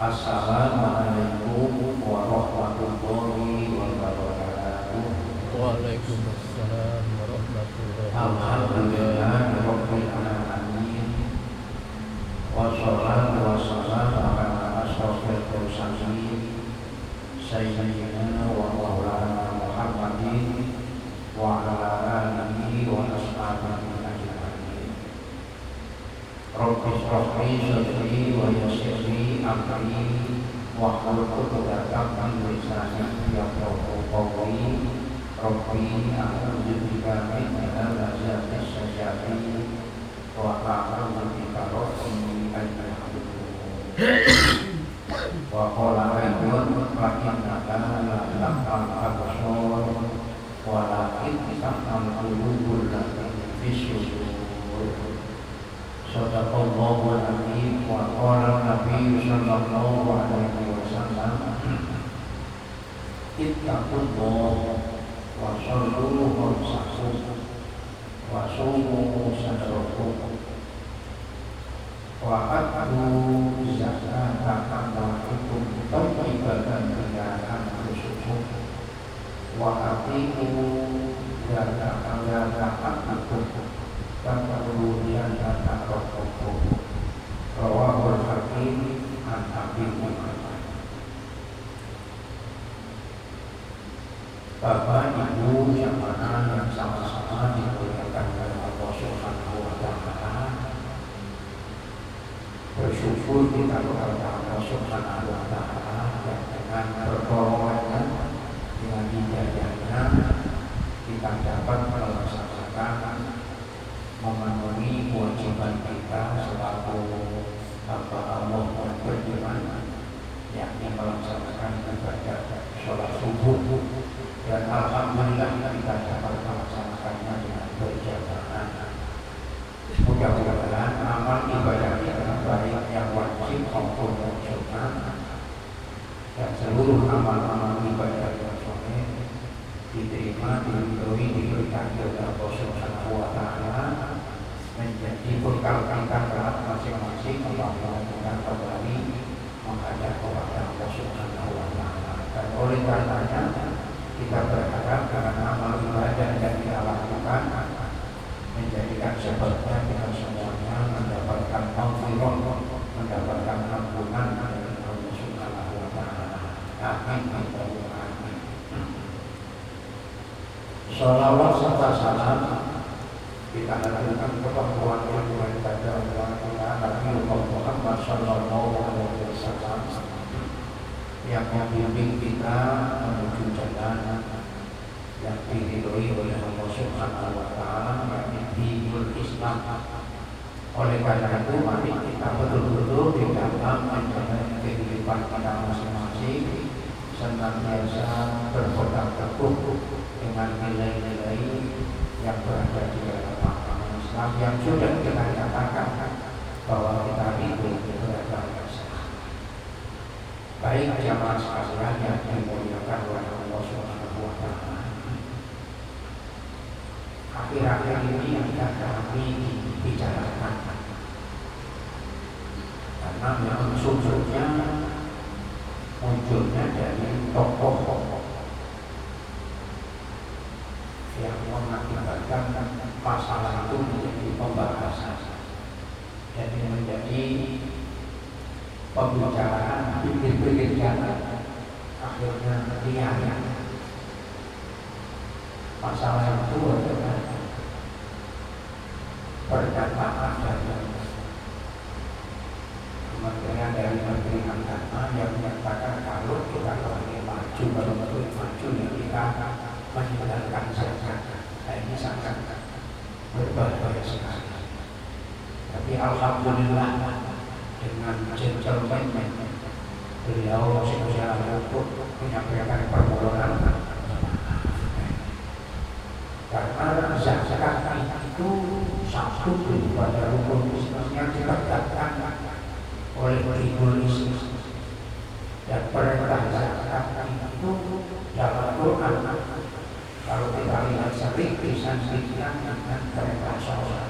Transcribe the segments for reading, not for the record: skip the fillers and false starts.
Assalamualaikum warahmatullahi wabarakatuh. Waalaikumsalam warahmatullahi Alhamdulillah wabarakatuh. rabbil alamin. Wassalatu wassalamu ala asyrofil mursalin sayyidina wa maulana Muhammadin wa ala alihi wa ashabihi ajma'in. Rabbi shrah li sadri wa yassir li amri wahlul 'uqdatam min lisani yafqahu qawli. Rabbi a'udzu bika min hamazatis syayatin wa a'udzu bika rabbi an yahdurun. Wa qala rabbun rahimanaka la taqal absar walakin ta'mal qulubul lati fi sudur. Sadaqallahul azim. Wa qala Nabi sallallahu alaihi wasallam ittaqullah wa sallu khamsakum wa sumu sadrakum wa atu zakata amwalikum tayyibatan ila anfusikum wa atiqu zakatakum tafaru zakata rabbukum. Rawahul Hakim an Abi Hurairah. Bapak Ibu yang mana yang sama-sama dimuliakan oleh Allah Subhanahu wa taala, bersyukur kita kepada Allah Subhanahu wa taala yang dengan pertolongannya, dengan hidayahnya kita dapat melaksanakan memenuhi kewajiban kita selaku hamba Allah yang beriman, yakni melaksanakan ibadah sholat subuh. Dan alhamdulillah kita dapat melaksanakannya dengan berjamaah. Mudah-mudahan amal ibadah kita baik yang wajib maupun yang sunnah dan seluruh amal-amal ibadah yang soleh diterima, diridhoi, diberikan oleh Allah Subhanahu wa taala menjadi bekal kita kelak masing-masing. Allah melakukan kembali menghadap kepada Allah Subhanahu wa taala. Dan oleh karenanya kita berharap dengan amal ibadah yang kita lakukan menjadikan sebabnya kita semuanya mendapatkan maghfirah, mendapatkan ampunan dari Allah Subhanahu wa taala. Amin. Amin. Shalawat serta salam kita haturkan kepada yang daripada Allah Nabi Muhammad sallallahu alaihi wasallam yang membimbing kita menuju jalan yang diridhoi oleh Allah Subhanahu wa taala, yakni dinul Islam. Oleh karena itu mari kita betul-betul di dalam menjalani kehidupan kita masing-masing senantiasa berpegang teguh dengan nilai-nilai yang berada di dalam agama Islam yang sudah kita nyatakan bahwa kita itu beragama Islam. Baik jamaah sekalian yang dimuliakan oleh Allah Subhanahu wa taala, akhir-akhir ini yang kami bicarakan karena memang sumbernya munculnya dari tokoh yang mengakibatkan masalah itu menjadi pembahasan dan menjadi pembicaraan pikir-pikir jalan, akhirnya riak. Masalah itu adalah pernyataan dari Kementerian dari Menteri Agama yang menyatakan kalau kita ingin maju, kalau ingin maju ya kita menjalankan zakat. Ini sangat berbahaya sekali. Tapi alhamdulillah dengan gentleman beliau secara untuk menyampaikan permohonan karena zakat itu satu daripada rukun Islam yang ditegakkan oleh Dinul Islam, dan perintah zakat itu dalam Quran kalau kita lihat sering disaksikan dengan perintah sholat.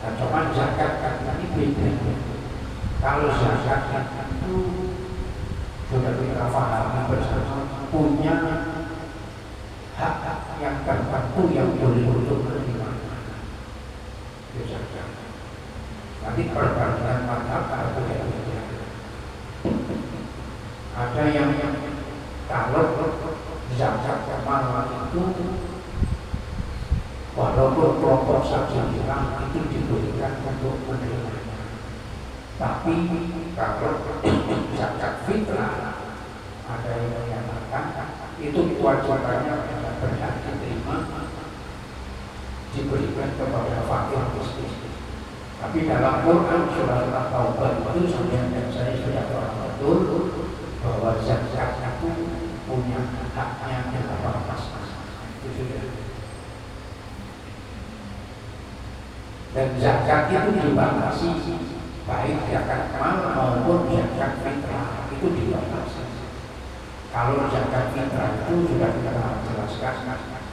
Dan cuma zakat ini beda. Kalau zakat itu sudah kita pahami bersama, punya hak yang tertentu yang boleh untuk menerima zakat. Nanti perbandingan mazhab ada beda. Ada yang kalau zakat malam itu walaupun kelompok saja bilang itu diberikan untuk menerima, tapi kalau zakat fitrah ada yang menyatakan itu kewajibannya berhak diterima diberikan kepada fakir miskin. Tapi dalam Quran surah At-Taubah itu sebenarnya saya sudah paham betul bahwa zakat itu punya haknya yang terbatas. Itu sudah. Dan zakat itu dibatasi, baik zakat mal maupun zakat fitrah itu dibatasi. Kalau zakat fitrah itu sudah kita jelaskan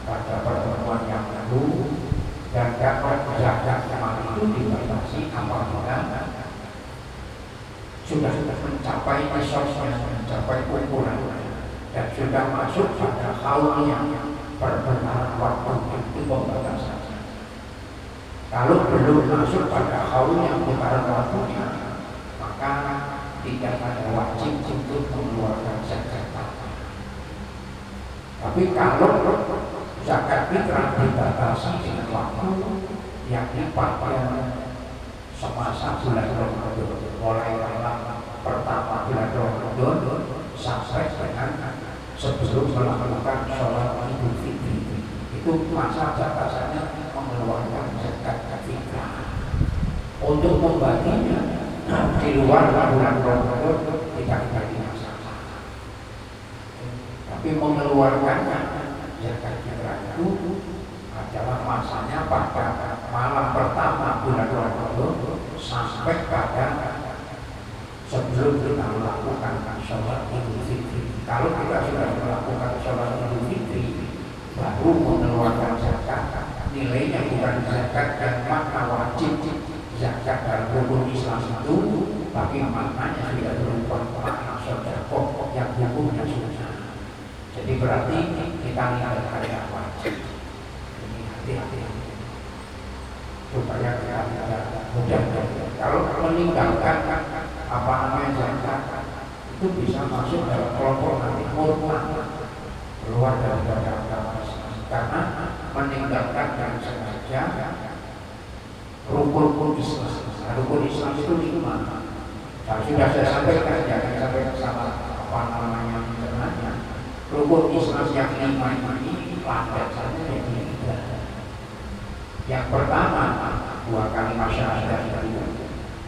pada pertemuan yang lalu, dan dapat zakat mal itu dibatasi apabila sudah mencapai nisabnya, mencapai ukuran dan sudah masuk pada haulnya perbendaharaan waktu itu pembatasan. Kalau belum masuk pada haulnya putaran waktunya, maka tidak ada wajib untuk mengeluarkan zakat. Tapi kalau zakat fitrah dibatasi dengan waktu yang dipakai semasa bulan Ramadan, mulai malam pertama bulan Ramadan sampai dengan sebelum melakukan sholat Idul Fitri, itu masa batasannya mengeluarkan zakat fitrah. Untuk membaginya di luar bulan Ramadan tidak dibagi masalah, tapi mengeluarkannya zakat fitrah itu adalah masanya pada malam pertama bulan Ramadan sampai pada sebelum kita melakukan sholat Idul Fitri. Kalau kita sudah melakukan sholat Idul Fitri baru mengeluarkan zakat, nilainya bukan zakat dan makna wajib zakat dalam hukum Islam itu, tapi maknanya sudah berupa makna sedekah yang hukumnya sunnah. Jadi berarti kita meninggalkan yang wajib. Ini hati-hati supaya kita tidak mudah. Kalau meninggalkan apa namanya zakat itu bisa masuk dalam kelompok nanti murtad, keluar dari agama Islam, karena meninggalkan dan sengaja rukun Islam. Rukun Islam itu 5. Sudah saya sampaikan, jangan sampai sama apa namanya sebenarnya. Rukun Islam yang 5 ini landat saja yang 3. Yang pertama 2 kali syahadat,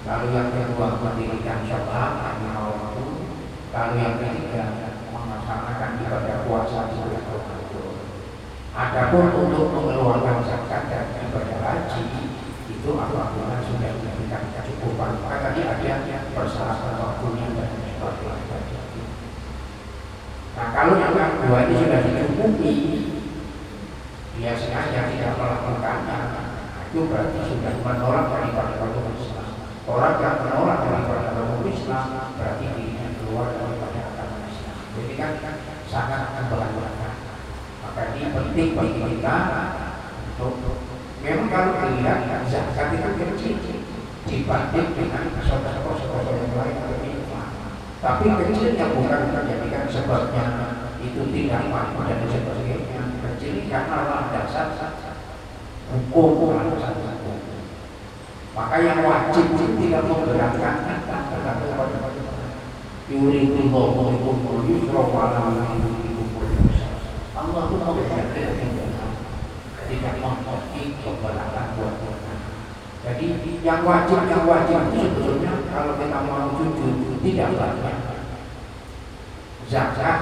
lalu yang kedua mendirikan sholat 5 waktu, lalu yang ketiga melaksanakan ibadah puasa di bulan Ramadan. Adapun untuk mengeluarkan zakat dan ibadah haji itu apabila sudah diberikan kecukupan, maka tadi ada persyaratan waktunya dan sebagainya. Nah, kalau yang kedua ini sudah dicukupi, dia sengaja tidak melakukannya, itu berarti sudah menolak daripada hukum Islam. Orang yang menolak daripada hukum Islam berarti dirinya keluar daripada agama Islam. Jadi kan sangat akan berbahaya. Maka ini penting bagi kita untuk memang kalau dilihat zakat itu kecil dibanding dengan sodako-sodako yang lain lebih besar. Tapi kecilnya bukan menjadikan sebabnya itu tidak mampu dan sebagainya. Kecil karena landasan hukum, landasan hukum. Maka yang wajib itu tidak menggerakkan kita terhadap yuridu Allahu yusra wa la yuridu Allah itu menggerakkan tidak memiliki keberatan buat kita. Jadi yang wajib itu sebetulnya kalau kita mau jujur tidak banyak. Zakat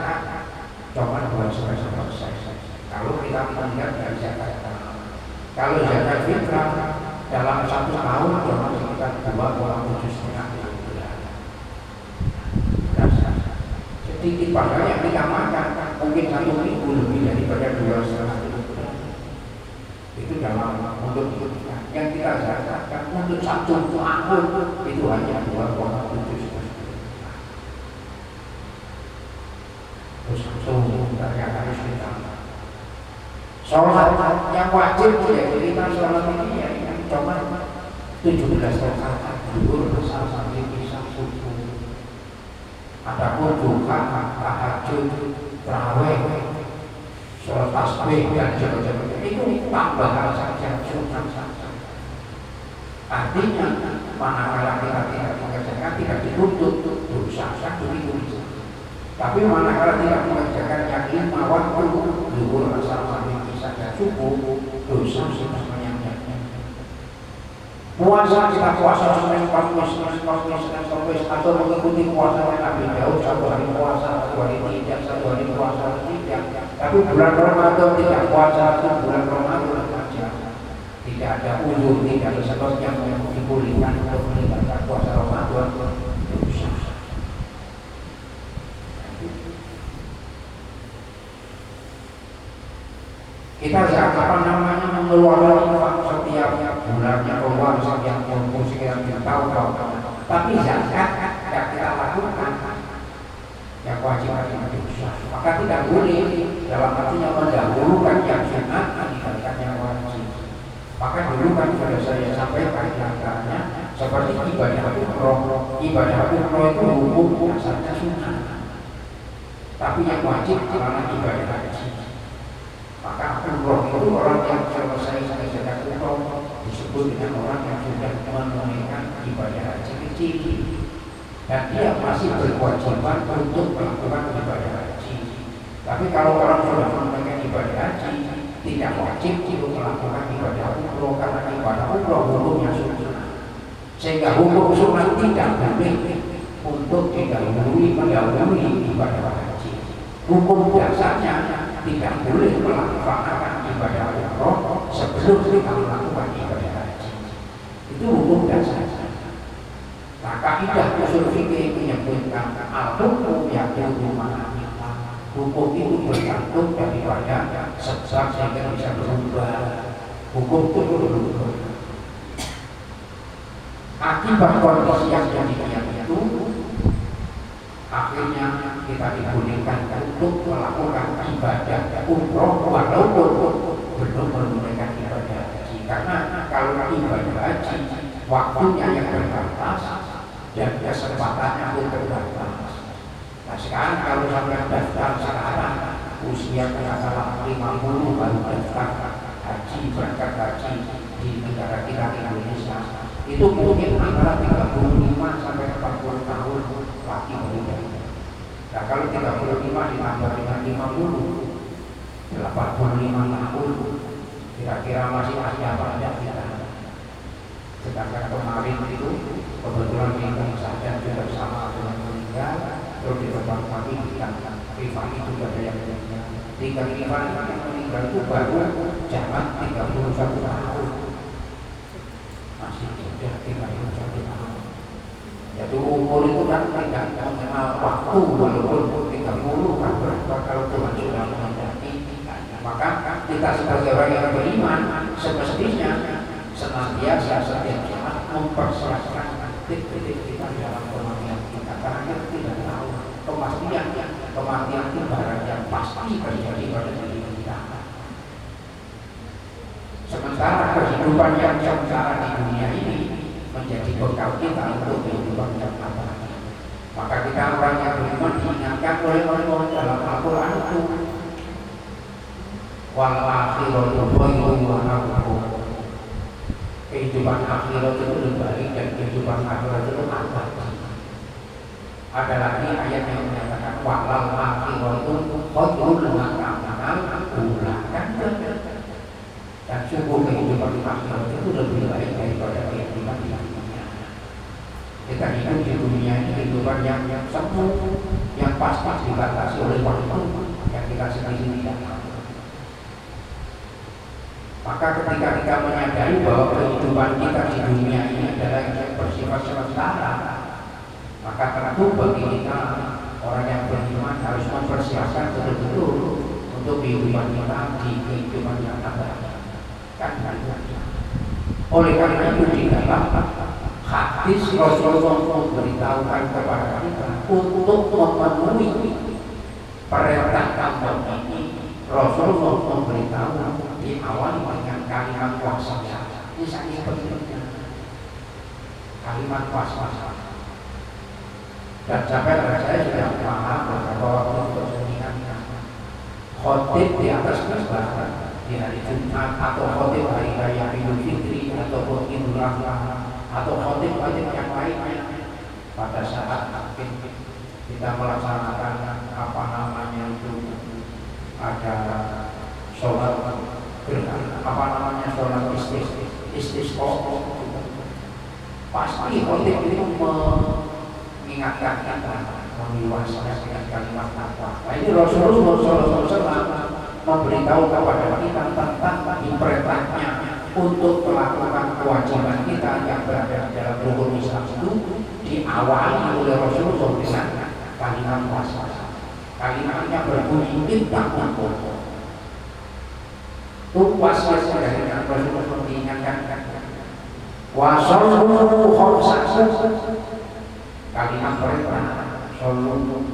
cuma 2,5%. Kalau kita melihat dari zakat, kalau zakat fitrah dalam 1 tahun cuma sekitar 2,7 bulan. Jadi ibadah yang kita makan mungkin 1 minggu lebih daripada 2,5 bulan. Itu dalam untuk yang kita zakatkan untuk satu tahun itu hanya 2,7 juta. Terus langsung ternyata harus ditambah. Sholat yang wajib ya kita sholat ini ya yang cuma 17 rakaat zuhur bersama isya subuh. Adapun duha, tahajud, tarawih, sholat tasbih dan sebagainya itu tambahan saja, sunnah saja. Artinya manakala kita tidak mengerjakan tidak dituntut dosa satu itu. Tapi manakala tidak mengerjakan yang 5 waktu zuhur, asar, maghrib, isya dan subuh, dosa sudah menyamanya. Puasa kita puasa Senin Kamis atau mengikuti puasa Nabi Daud, satu hari puasa, satu hari tidak, satu hari puasa tidak. Tapi bulan Ramadan tidak puasa, itu bulan Ramadan saja. Tidak ada uzur, tidak ada sebabnya yang dibolehkan untuk meninggalkan puasa Ramadan. Kita mengeluarkan uang setiap bulannya keluar setiap mumpung sekian kita tahu. Tapi zakat tidak kita lakukan yang wajib dosa. Maka tidak boleh dalam artinya mendahulukan yang sunnah dibandingkan yang wajib. Maka dulu kan sudah saya sampaikan antaranya seperti ibadah umroh. Ibadah umroh itu hukum dasarnya sunnah. Tapi yang wajib adalah ibadah haji. Maka umroh itu orang yang selesai zakat umroh disebut dengan orang yang sudah menunaikan ibadah haji kecil dan dia masih berkewajiban untuk melakukan ibadah haji. Tapi kalau orang sudah menunaikan ibadah haji tidak wajib untuk melakukan ibadah umroh karena ibadah umroh hukumnya sunnah. Sehingga hukum sunnah tidak boleh untuk mendahului ibadah haji. Hukum dasarnya tidak boleh melaksanakan ibadah umroh sebelum kita melakukan ibadah haji. Itu hukum dasar. Nah, kaidah usul fikih menyebutkan al-hukmu yaqumu ma'amillah. Hukum itu bergantung daripada sebab sehingga bisa berubah. Hukum itu berubah. Akibat kondisi yang demikian itu akhirnya kita dibolehkan untuk melakukan ibadah umroh walaupun belum menunaikan ibadah haji. Karena kalau ibadah haji waktunya yang terbatas dan kesempatannya pun terbatas. Nah sekarang kalau sampai daftar sekarang usia katakanlah 50 baru daftar haji, berangkat haji di negara kita di Indonesia itu mungkin antara 35 sampai 40 tahun lagi berbeda. Nah kalau 35 ditambah dengan 50 85 tahun kira-kira masih ada apa aja kita. Sedangkan kemarin itu kebetulan minggu saja juga sama dengan meninggal. Terus di tempat kami ditangkap Rifan itu juga ada yang meninggal. 3 Rifan yang meninggal itu baru zaman 31 tahun. Masih sudah 31 tahun. Jadi umur itu kan tidak mengenal waktu walaupun 30 kan berapa kalau Tuhan sudah menghendaki. Maka kita sebagai orang yang beriman semestinya senantiasa setiap saat mempersiapkan titik-titik kita dalam kematian kita karena kita tidak tahu kematian itu barang yang pasti terjadi pada diri kita. Sementara kehidupan yang sementara di dunia ini menjadi bekal kita untuk kehidupan yang abadi. Maka kita orang yang beriman diingatkan oleh Allah dalam Al-Quran itu wal akhiratu khairun wa abqa. Kehidupan akhirat itu lebih baik dan kehidupan akhirat itu abadi. Ada lagi ayat yang menyatakan walal akhiratu khairun wa abqa. Dan sungguh kehidupan akhirat itu lebih baik daripada kehidupan di dunia. Kita hidup di dunia ini kehidupan yang semu, yang pas-pas dibatasi oleh waktu yang kita sendiri tidak tahu. Maka ketika kita menyadari bahwa kehidupan kita di dunia ini adalah yang bersifat sementara, maka tentu bagi kita orang yang beriman harus mempersiapkan betul-betul untuk kehidupan kita di kehidupan yang abadi. Oleh karena itu di dalam dalam hadis Rasulullah memberitahukan kepada kita untuk memenuhi perintah kampung ini. Rasulullah memberitahu diawali dengan kalimat waspada. Ini sangat pentingnya kalimat waspada. Dan sampai saya sudah paham bahwa untuk mengingatkan khotib di atas mimbar di hari Jumat atau khotib hari raya Idul Fitri ataupun Idul Adha atau khotib-khotib yang lainnya pada saat kita melaksanakan apa namanya itu ada sholat apa namanya sholat istisqa, pasti khotib itu mengingatkan kita mengiwaskan dengan kalimat apa. Nah ini Rasulullah SAW memberitahu kepada kita tentang perintahnya untuk melakukan kewajiban kita yang berada dalam rukun Islam itu diawali oleh Rasulullah dengan kalimat waspada. Kalimatnya berbunyi intaq naqul. Itu waspada dari Rasulullah mengingatkan wasallu khamsakum. Kalimat perintah sallu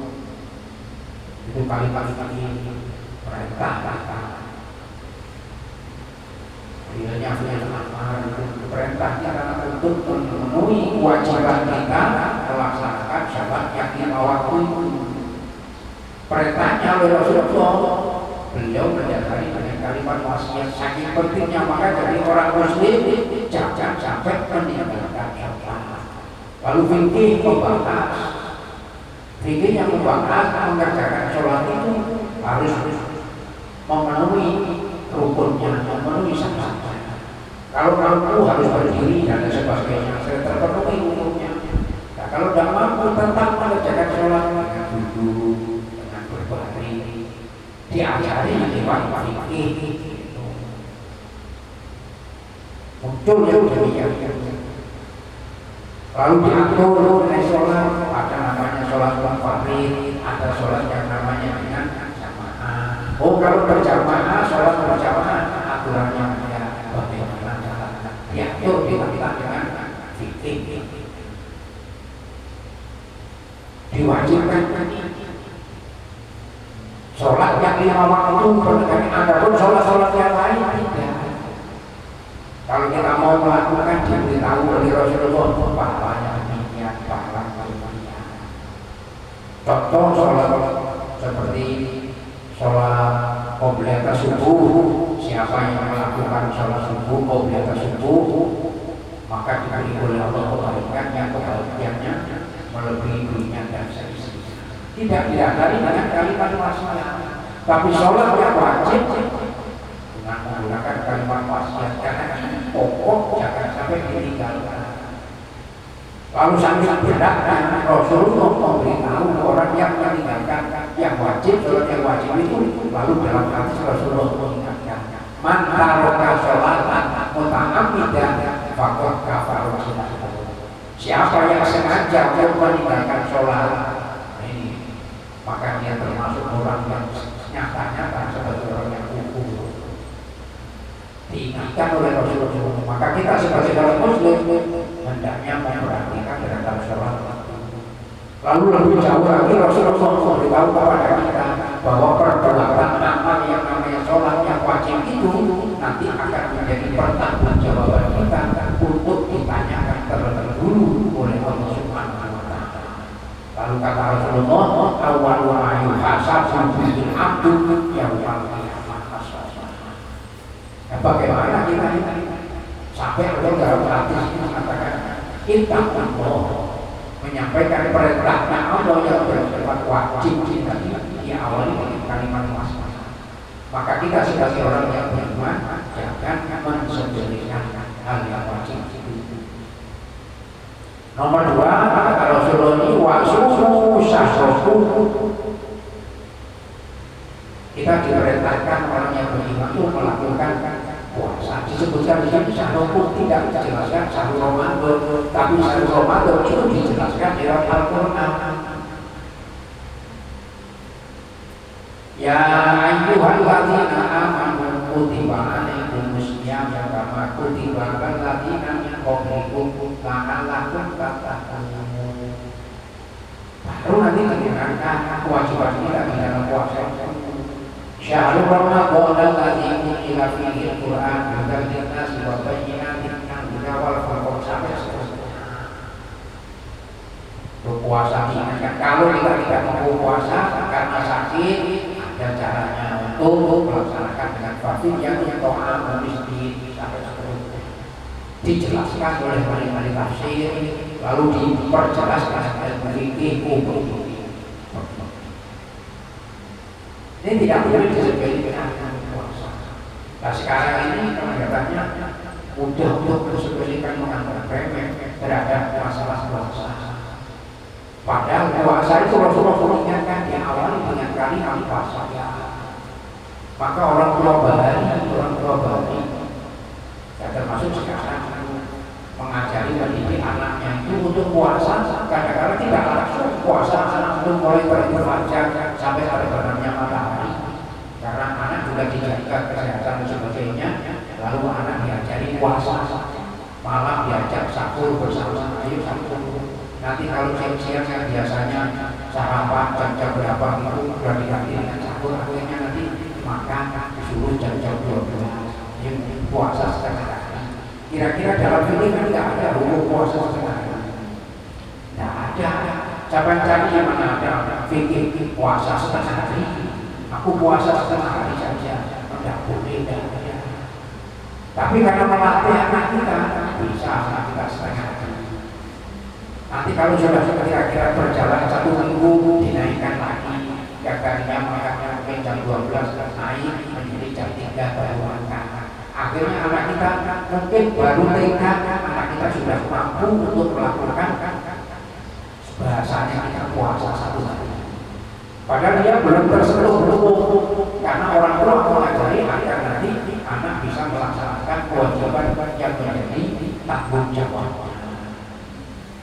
itu kalimat ini perintah. Bilanya perintah kita untuk memenuhi kewajiban kita melaksanakan sholat yang lima waktu. Perintahnya oleh Rasulullah, beliau mendasari dengan kalimat wasiat saking pentingnya, maka jadi orang muslim jangan sampai meninggalkan sholat. Lalu fikih membahas, fikih yang membahas mengerjakan sholat itu harus memenuhi rukunnya, memenuhi syaratnya. Kalau mampu harus berdiri dan sebagainya, saya terpenuhi umumnya. Nah, kalau tidak mampu tentang mengerjakan sholat, duduk dengan berbaring, diajari lewat fikih. Muncul yang demikian. Lalu diatur oleh sholat, ada namanya sholat munfarid, ada sholat yang namanya dengan jamaah. Oh, kalau berjamaah, sholat berjamaah aturannya ada bagaimana caranya diatur dilakukan dengan fikih. Diwajibkan sholat yang lima waktu berdekatan. Adapun sholat-sholat yang lain tidak. Kalau kita mau melakukan diberitahu oleh Rasulullah pahalanya demikian, pahala demikian. Contoh sholat seperti sholat qobliyah subuh, siapa yang melakukan sholat subuh qobliyah subuh maka diberi oleh Allah kebaikan yang kebahagiaannya melebihi dunia dan seisinya. Tidak didasari dengan kalimat wasiat, tapi sholat yang wajib dengan menggunakan kalimat wasiat karena pokok jangan sampai ditinggalkan. Lalu sambil berdaknya Rasulullah memberitahu orang yang meninggalkan yang wajib, sholat yang wajib itu. Lalu dalam hadis Rasulullah mengingatkan, man taraka sholatan muta'ammidan faqad kafara. Siapa yang sengaja meninggalkan sholat ini, maka dia termasuk orang yang nyata-nyata sebagai orang yang kufur. Diingatkan oleh Rasulullah. Maka kita sebagai orang muslim hendaknya memperhatikan terhadap sholat. Lalu lebih jauh lagi Rasulullah memberitahu kepada kita bahwa perbuatan amal yang namanya sholat yang wajib itu nanti akan menjadi pertanggungjawaban kita untuk ditanyakan terlebih dulu oleh Allah Subhanahu wa Ta'ala. Lalu kata Rasulullah, awwalu ma yuhasabu bihi abdu yaumal qiyamah as-shalah. Bagaimana kita sampai Allah dalam hadis ini mengatakan ittaqullah, menyampaikan perintahnya Allah yang bersifat wajib kita diawali dengan kalimat waspada. Maka kita sebagai orang yang beriman jangan mensepelekan hal yang wajib itu. Nomor 2, kata Rasulullah ini wasumu syahrohu. Kita diperintahkan orang yang beriman itu melakukan puasa. Disebutkan di sini syahrohu tidak dijelaskan syahrul Ramadan, tapi syahrul Ramadan itu dijelaskan di dalam Al-Quran. Ya ayyuhalladzina amanu kutiba alaikumus syiyam kama kutiba alal ladzina min qablikum la'allakum tattaqun. Baru nanti menjalankan kewajiban kita di dalam puasa. Syahrul Ramadan alladzi unzila fihi al-Qur'an hudan lin-nasi wa bayyinatin minal wal furqan sampai seterusnya. Berpuasa ingatkan kalau kita tidak mampu puasa karena sakit, ada caranya untuk melaksanakan dengan fardhu yang ta'am miskin sampai seterusnya. Dijelaskan oleh ahli tafsir, lalu diperjelas dengan fikih umum. Ini tidak boleh disepelekan puasa. Nah sekarang ini kelihatannya mudah untuk disepelekan menganggap remeh terhadap masalah puasa. Padahal puasa itu Rasulullah mengingatkan diawali dengan kalimat puasa. Maka orang tua bahari, ya termasuk sekarang mengajari mendidik anaknya itu untuk puasa. Kadang-kadang tidak langsung puasa anak itu mulai beribadah sampai hari terbenamnya matahari. Karena anak juga dijaga kesehatan dan sebagainya. Lalu anak diajari puasa, malam diajak sahur bersama, ayo sahur. Nanti kalau siang-siang yang biasanya sarapan jam berapa itu sudah diganti dengan sahur, akhirnya nanti makan disuruh jam-jam 12. Ini puasa setengah hari. Kira-kira dalam ini kan tidak ada hukum puasa setengah hari. Tidak ada. Siapa cari yang mana ada fikih puasa setengah hari? Aku puasa setengah hari saja. Tidak boleh, tidak ada. Tapi karena melatih anak kita bisa anak kita setengah hari. Nanti kalau sudah kira-kira berjalan 1 minggu dinaikkan lagi. Yang tadinya makannya mungkin jam 12 naik menjadi jam 3 baru makan. Akhirnya anak kita mungkin baru TK, anak kita sudah mampu untuk melakukan bahasanya kita puasa 1 hari. Padahal dia belum tersentuh hukum karena orang tua mengajari agar nanti anak bisa melaksanakan kewajiban yang menjadi tanggung jawab.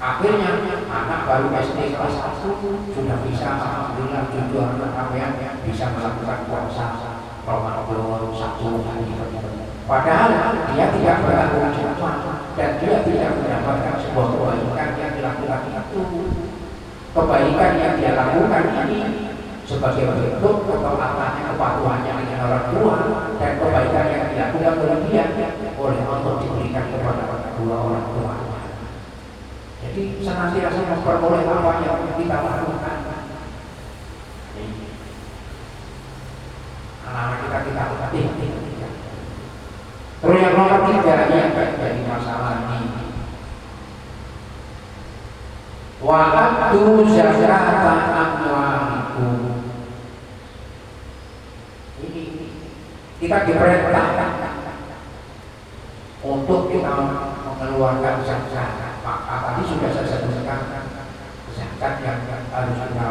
Akhirnya anak baru SD kelas 1 sudah bisa alhamdulillah jujur apa yang bisa melakukan puasa Ramadan 1 hari. Padahal dia tidak bertanggung jawab dan dia tidak mendapatkan sebuah kebaikan yang dilakukan itu. Kebaikan yang dia lakukan ini sebagai bentuk ketaatan kepatuhannya dengan orang tua dan kebaikan yang dilakukan oleh dia oleh Allah diberikan kepada kedua orang tua. Jadi senantiasa memperoleh apa yang kita lakukan. Anak-anak kita latih. Terus yang nomor 3 yang jadi masalah ini. Wa'atu zakata amwalikum. Ini kita diperintahkan untuk kita mengeluarkan zakat. Maka tadi sudah saya sebutkan zakat yang harus kita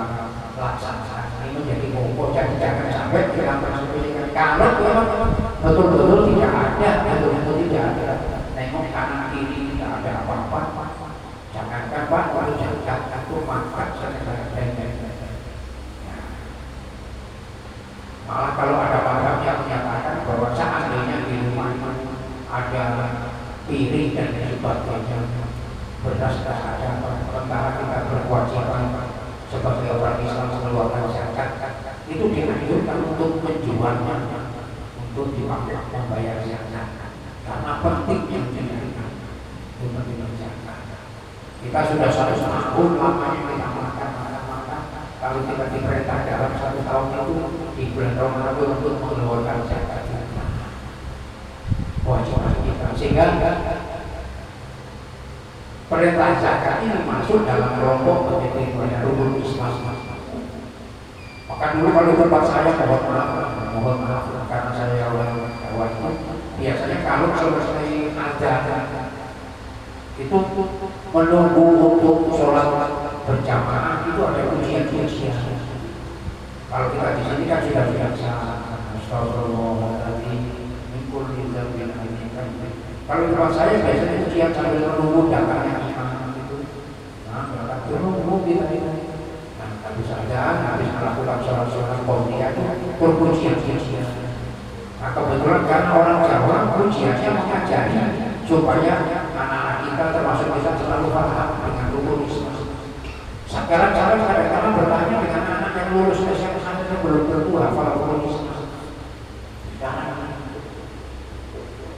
laksanakan. Ini menjadi pokok, jadi jangan sampai kita bersepelekan. Kalau memang betul-betul tidak ada, betul-betul tidak ada, tengok kanan kiri tidak ada apa-apa. Jangankan Pak, kalau zakat itu makan sedang-sedang. Malah kalau ada orang yang menyatakan bahwa seandainya di rumah ada piring dan sebagainya, berdasarkan ada tentara kita berkewajiban sebagai orang Islam mengeluarkan zakat, itu dianjurkan untuk menjualnya, untuk dipakai membayar zakat, karena pentingnya untuk zakat. Kita sudah 1 tahun lamanya kita makan. Kalau kita diperintah dalam 1 tahun itu di bulan Ramadan untuk mengeluarkan zakat, kewajiban kita. Sehingga perintah zakat ini masuk dalam kelompok menjadi rukun Islam. Maka dulu kalau tempat saya mohon maaf karena saya awal biasanya kalau selesai azan itu menunggu untuk sholat berjamaah itu ada ujian. Kalau kita di sini kan sudah biasa. Astagfirullahaladzim. Kalau di tempat saya biasanya ujian sambil menunggu datangnya imam itu. Nah, menunggu kita ini. Nah, tapi saja habis melakukan sholat qobliyah itu berujian. Nah, kebetulan karena orang Jawa ujiannya mengajari supaya anak-anak kita Anda termasuk kita selalu paham dengan rukun Islam. Sekarang kadang-kadang bertanya dengan anak yang lulus SMA saja belum tentu hafal rukun Islam.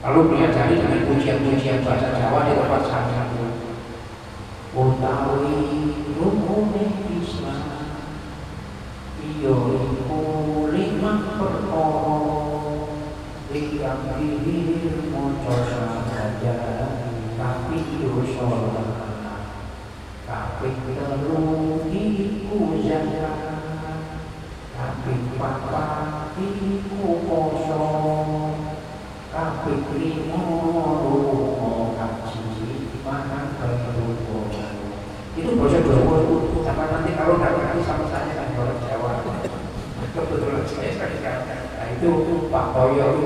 Lalu diajari dengan pujian-pujian bahasa Jawa di tempat saya. Utawi rukun Islam, iyo iku 5 perkara, yang dihir moco saja, tapi yo sholat, tapi telu iku zakat, tapi papat iku poso, tapi 5 lunga kaji, mangan berdoa. Itu bahasa Jawa itu, sama nanti kalau nggak sama saya kan orang Jawa. Kebetulan saya sekarang. Nah itu Pak Toyo itu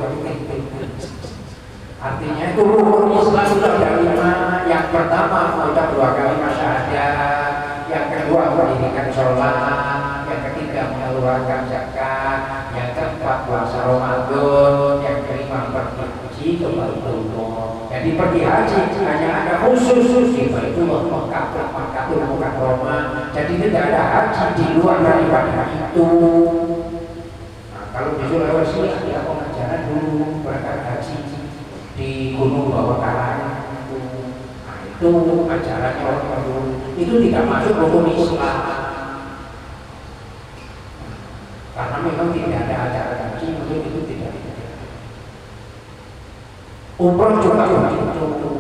artinya itu rukun Islam sudah ada 5. Yang pertama mengucap 2 kali syahadat, yang kedua mendirikan sholat, yang ketiga mengeluarkan zakat, yang keempat puasa Ramadan, yang kelima berhaji ke Baitullah. Jadi pergi haji hanya ada khusus di Baitullah Makkahul Mukarramah. Jadi tidak ada haji di luar daripada itu. Kalau di Sulawesi ada pengajaran dulu berangkat haji di Gunung Bawah Karang. Nah, itu ajarannya orang dulu. Itu tidak masuk rukun Islam. Karena memang tidak ada ajaran haji, mungkin itu tidak. Umroh juga begitu.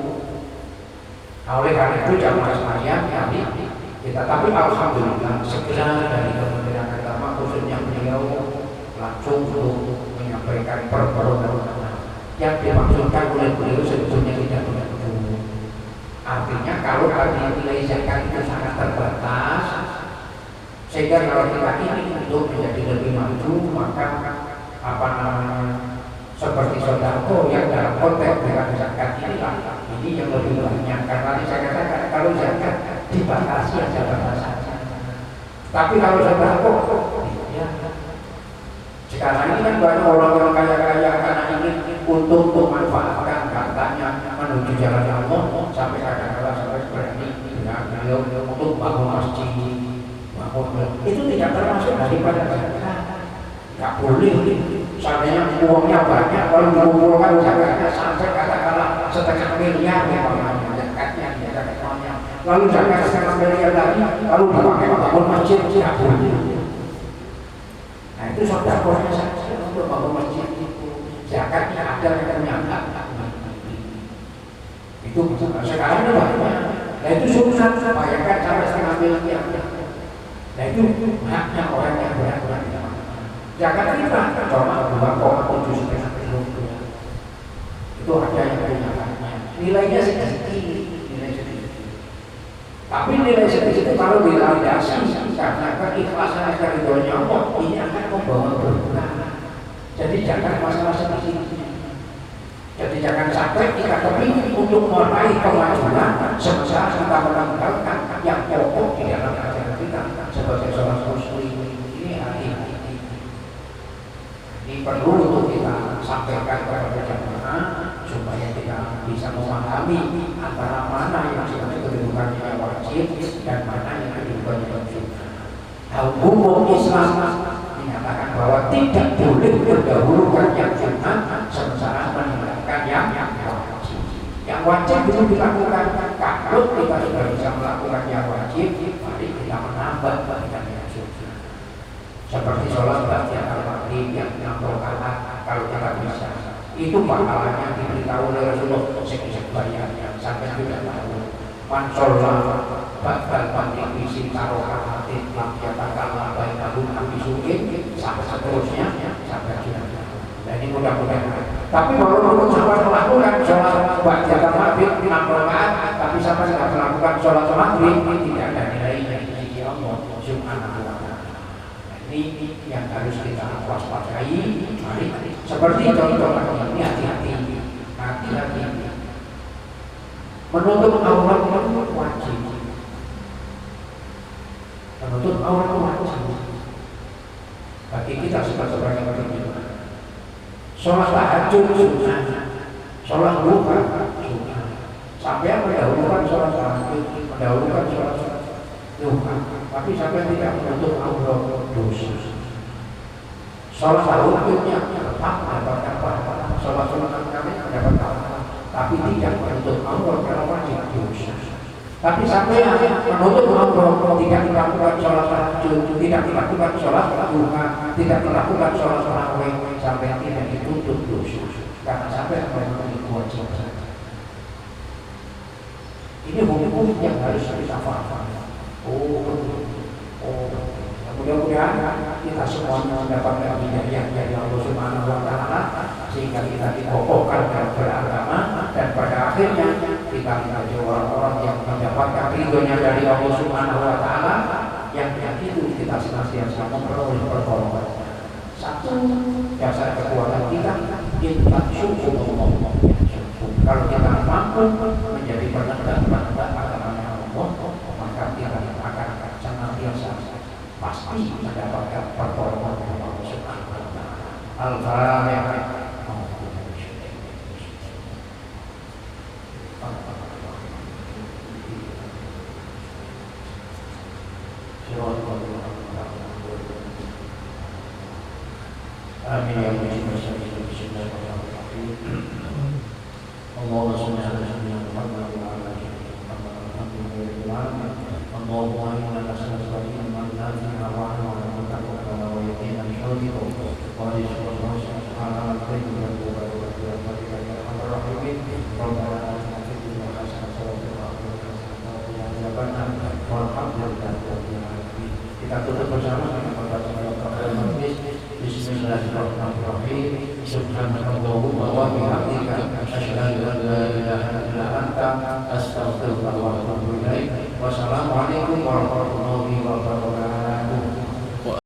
Nah, oleh karena itu jamaah sekalian kita tapi alhamdulillah segera dari Kementerian Agama khususnya beliau langsung untuk menyampaikan permohonan yang dimaksudkan oleh beliau sebetulnya tidak begitu. Artinya kalau tadi nilai zakat itu sangat terbatas, sehingga kalau kita ingin untuk menjadi lebih maju maka seperti sodako yang dalam konteks dengan zakat ini yang lebih banyak. Karena tadi saya katakan kalau zakat dibatasi aja batasannya, tapi kalau sodako sekarang ini kan banyak orang-orang kaya-kaya karena ingin untuk memanfaatkan katanya menuju jalan Allah sampai kadang-kadang sampai berani dengan beliau untuk bangun masjid, itu tidak termasuk daripada zakat. Nggak boleh. Seandainya uangnya banyak, kalau mengumpulkan zakatnya sampai katakanlah 0,5 miliar umpamanya zakatnya, lalu zakat 0,5 miliar lagi, lalu dipakai bangun masjid, tidak boleh. Nah itu sedekahnya saja untuk bangun masjid itu. Zakatnya ada yang nyangka. Itu sekarang itu banyak. Nah itu sunat, bayangkan sampai 0,5 miliar. Nah itu haknya orang yang berat-berat. Zakat kita cuma 2,7 triliun. Itu ada yang punya haknya. Nilainya sedikit, tapi nilai sedikit itu kalau dilandasi karena keikhlasan dari dunia Allah ini akan membawa berkah. Jadi jangan masalah sedikit. Jadi jangan sampai kita kepingin untuk meraih kemajuan sementara kita meninggalkan yang pokok di dalam ajaran kita sebagai seorang muslim. Ini hati-hati. Ini perlu untuk kita sampaikan kepada jamaah supaya kita bisa memahami antara mana yang sebenarnya kedudukannya wajib dan mana yang kedudukannya sunnah. Hukum Islam menyatakan bahwa tidak boleh mendahulukan yang sunnah sementara meninggalkan yang wajib. Yang wajib itu dilakukan. Kalau kita sudah bisa melakukan yang wajib, mari kita menambah yang sunnah. Seperti sholat ba'da al-maghrib yang 6 rakaat kalau kita bisa. Itu pahalanya diberitahu oleh Rasulullah sebanyak sampai tidak tahu. Man sholat ba'da al-maghrib isi tarokatin lampiatakan bainahum abisukin sampai seterusnya sampai tidak tahu. Dan ini mudah-mudahan. Tapi walaupun sampai melakukan sholat ba'da al-maghrib 6 rakaat, tapi sampai tidak melakukan sholat maghrib tidak ada nilainya di sisi Allah Subhanahu wa ta'ala. Ini yang harus kita waspadai. Mari seperti contoh ini hati-hati. Menutup aurat itu wajib. Menutup aurat itu wajib bagi kita sebagai muslim. Sholat tahajud sunnah, sholat duha sunnah. Sampai mendahulukan mendahulukan sholat duha, tapi sampai tidak menutup aurat dosa. Sholat wujudnya tetap mendapatkan pahala, sholat kami mendapat pahala, tapi tidak menutup aurat karena wajib dosa. Tapi sampai menutup aurat, tidak melakukan sholat tahajud, tidak melakukan sholat duha, tidak melakukan sholat tarawih, sampai tidak ditutup dosa, karena sampai memenuhi kewajiban. Ini hukum yang harus kita paham. Mudah-mudahan kita semuanya mendapatkan hidayah dari Allah Subhanahu wa Ta'ala, sehingga kita dikokohkan dalam beragama, dan pada akhirnya kita menjadi orang-orang yang mendapatkan ridhonya dari Allah Subhanahu wa Ta'ala, yang itu kita senantiasa memperoleh pertolongan. Satu, dasar kekuatan kita syukur Allah. Kalau kita mampu menjadi penegak agama Allah, maka kita akan senantiasa pasti mendapatkan pertolongan dari Allah Subhanahu wa Ta'ala. Al-Fatihah. Amin ya Allahumma shalli ala sayyidina Muhammad wa ala ali Muhammad. Allahumma inna nas'aluka ilman nafi'an wa 'amalan mutaqabbalan wa yaqinan shadida wa rizqan wasi'an wa khairan wa barakatan ya arhamar rahimin. Rabbana atina fid dunya hasanatan wa fil akhirati hasanatan wa qina adzabannar. Walhamdulillahi rabbil alamin. Kita tutup bersama dengan membaca al-Qur'an majlis. Bismillahirrahmanirrahim. Subhanallahumma wa bihamdika asyhadu an la ilaha illa anta astaghfiruka wa atubu ilaik. Wassalamualaikum warahmatullahi